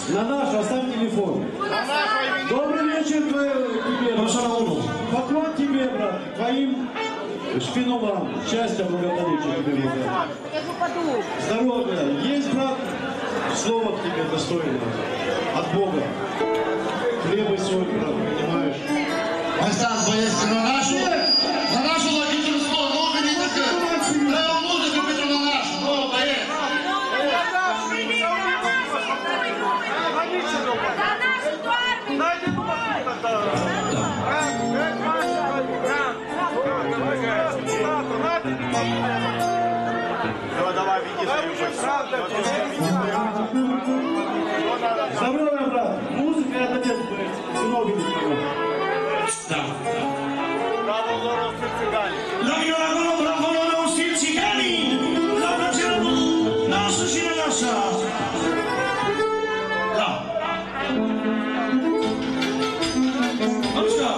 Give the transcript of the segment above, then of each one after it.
На нашу, оставь телефон. Добрый вечер тебе, Машалауну. Поклон тебе, брат, твоим шпиновам. Счастья, благополучия тебе, брат. Здоровья. Есть, брат, слово к тебе достойно. От Бога. Хлеб и соль, брат, понимаешь? Констанс, поездки на нашу логическую слово. Много не такая. Право музыка, Петр, на нашу. О, поехали. Давай, Здорово, брат. Музыка это нет, много не понял. Да. Браво, здорово, стиль цыгане. Браво, стиль цыгане. Браво, наша сила наша. Да. Ну что?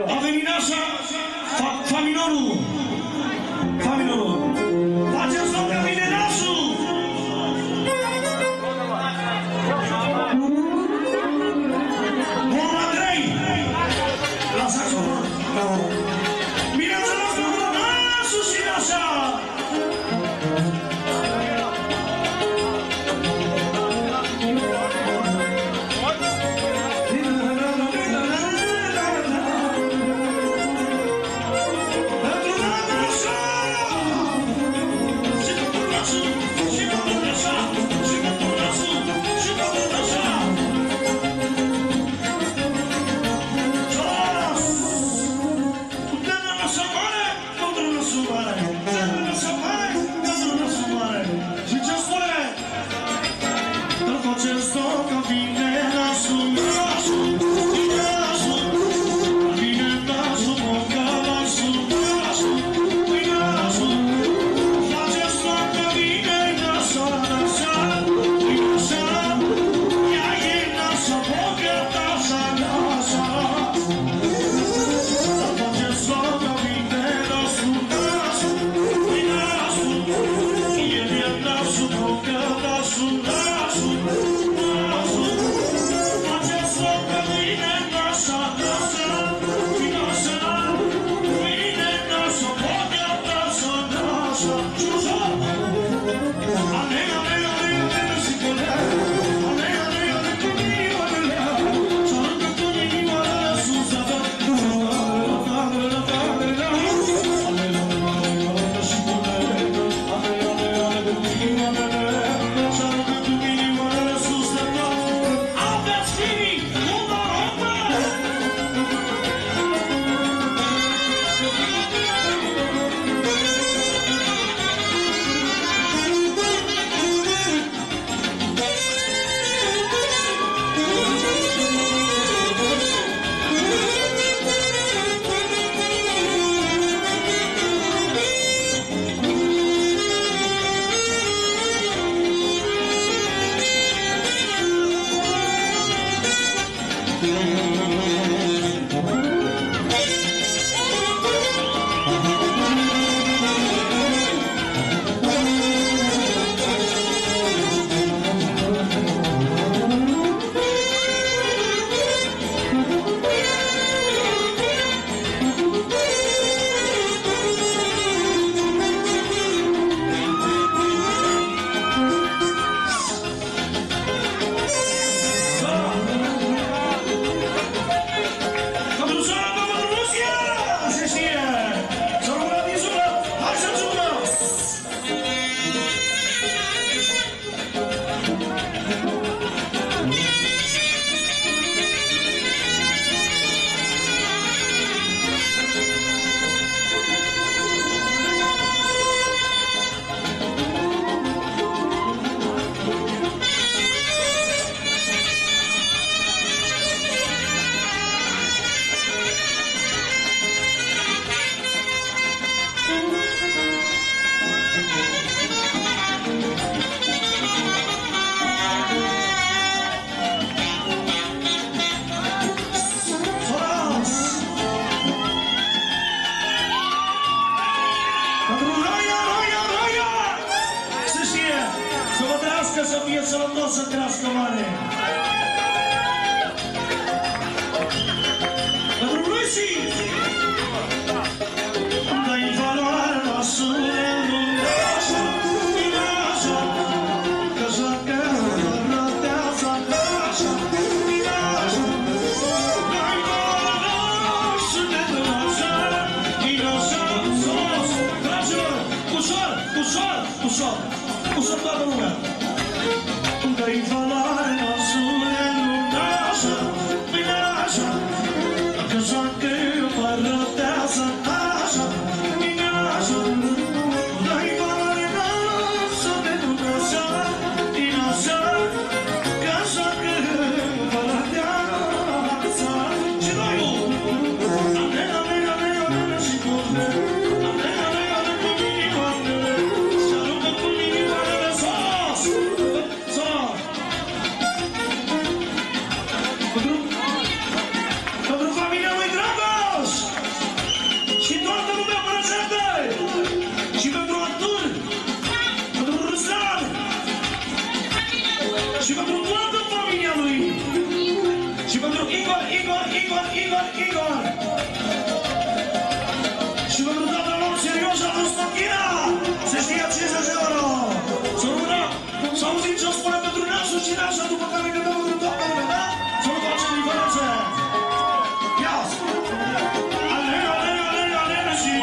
A venit nașa, familiorul. Faceți loc că vine nașul. Bun Andrei, la saxofon. Bineînțeles, nașul și nașa. Igor. Și pentru toată lor serios a fost Tochina. Se știa 50 de euro. Să rămână, să auzim ce spune pentru nasul și nasul, după care cântăm pentru toată lumea, da? Să nu facem diferențe. Ia! Ale și...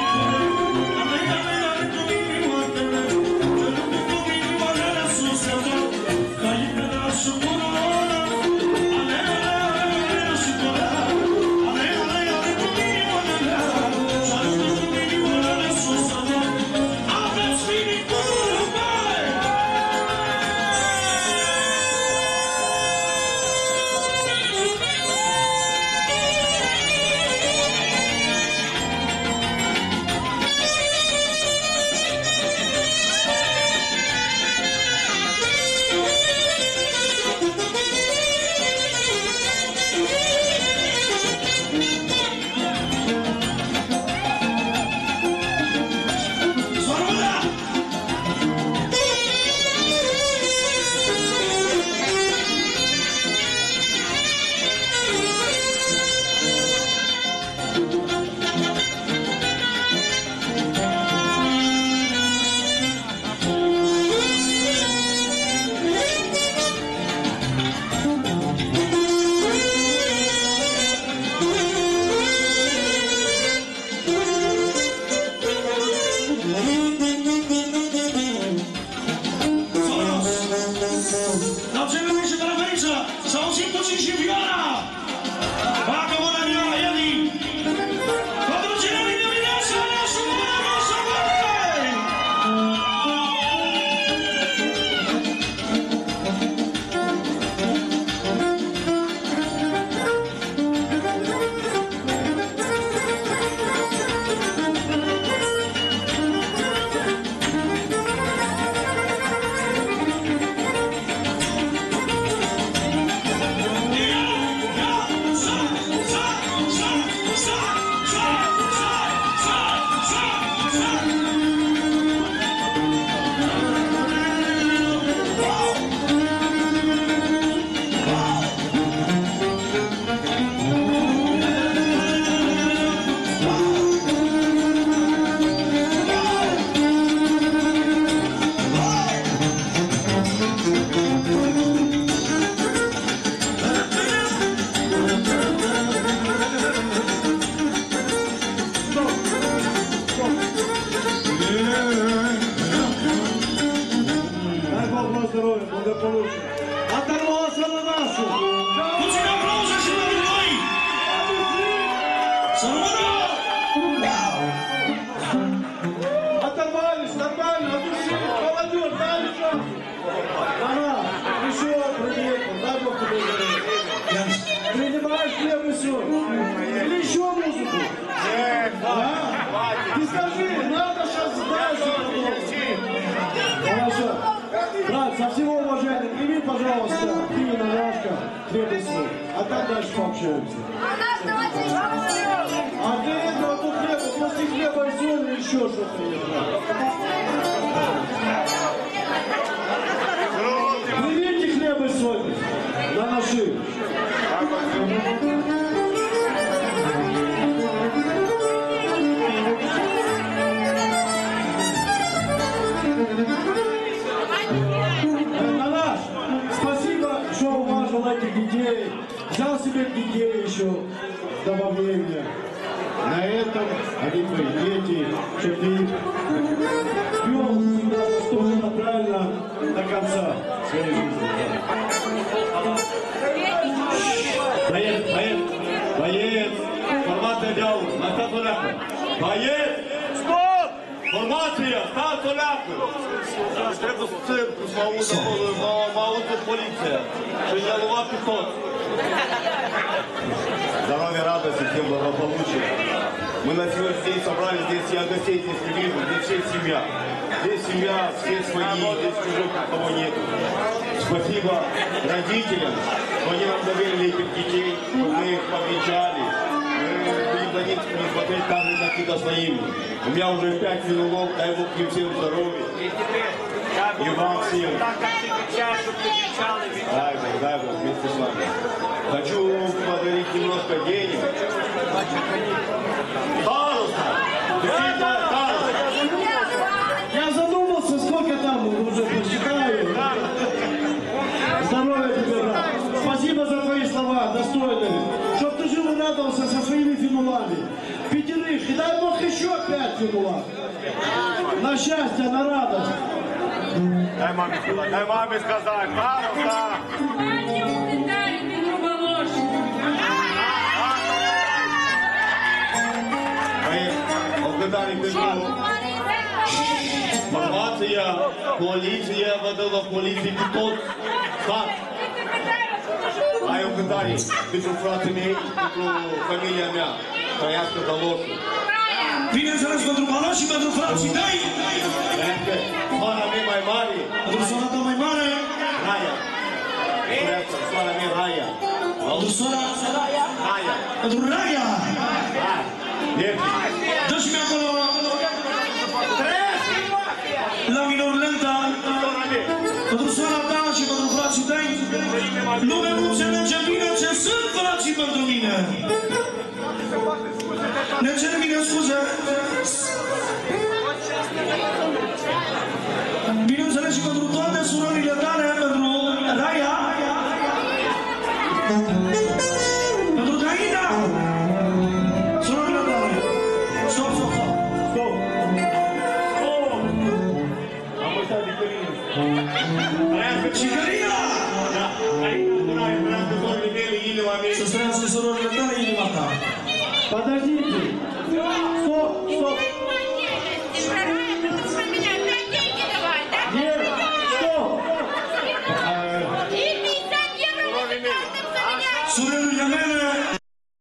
У меня уже 5 минут, дай Бог им всем здоровья. И вам всем. Дай Бог, вместе с вами. Хочу подарить немножко денег. порадовался со своими финулами. Пятерых. И дай Бог еще 5 финулов. На счастье, на радость. Дай мамі сказати, пару, так. Обкатали Петро. Формація, коаліція, ведела коаліції Пітот. Так. А я обкатали Петро Фратимей, Петро фамілія мя. Троянська Далошу. Vine să răspund pentru Balași și pentru frații tăi. Soara mea mai mare. Pentru sora ta mai mare. Raia. Soara mea Raia. Pentru sora Raia. pentru Raia. Hai. Mergi. Dă-și-mi acolo la minor lenta. Pentru sora ta și pentru frații tăi. Lumea nu înțelege bine ce sunt frații pentru mine. Ne cere bine scuze. Bineînțeles și pentru toate surorile tale, pentru Raia, pentru Gaina, surorile tale. Stop. Am uitat de Călina. Și Gaina! Una e vreau să sorile mele, inima mea. Să străiască surorile tale inima ta. Подождите.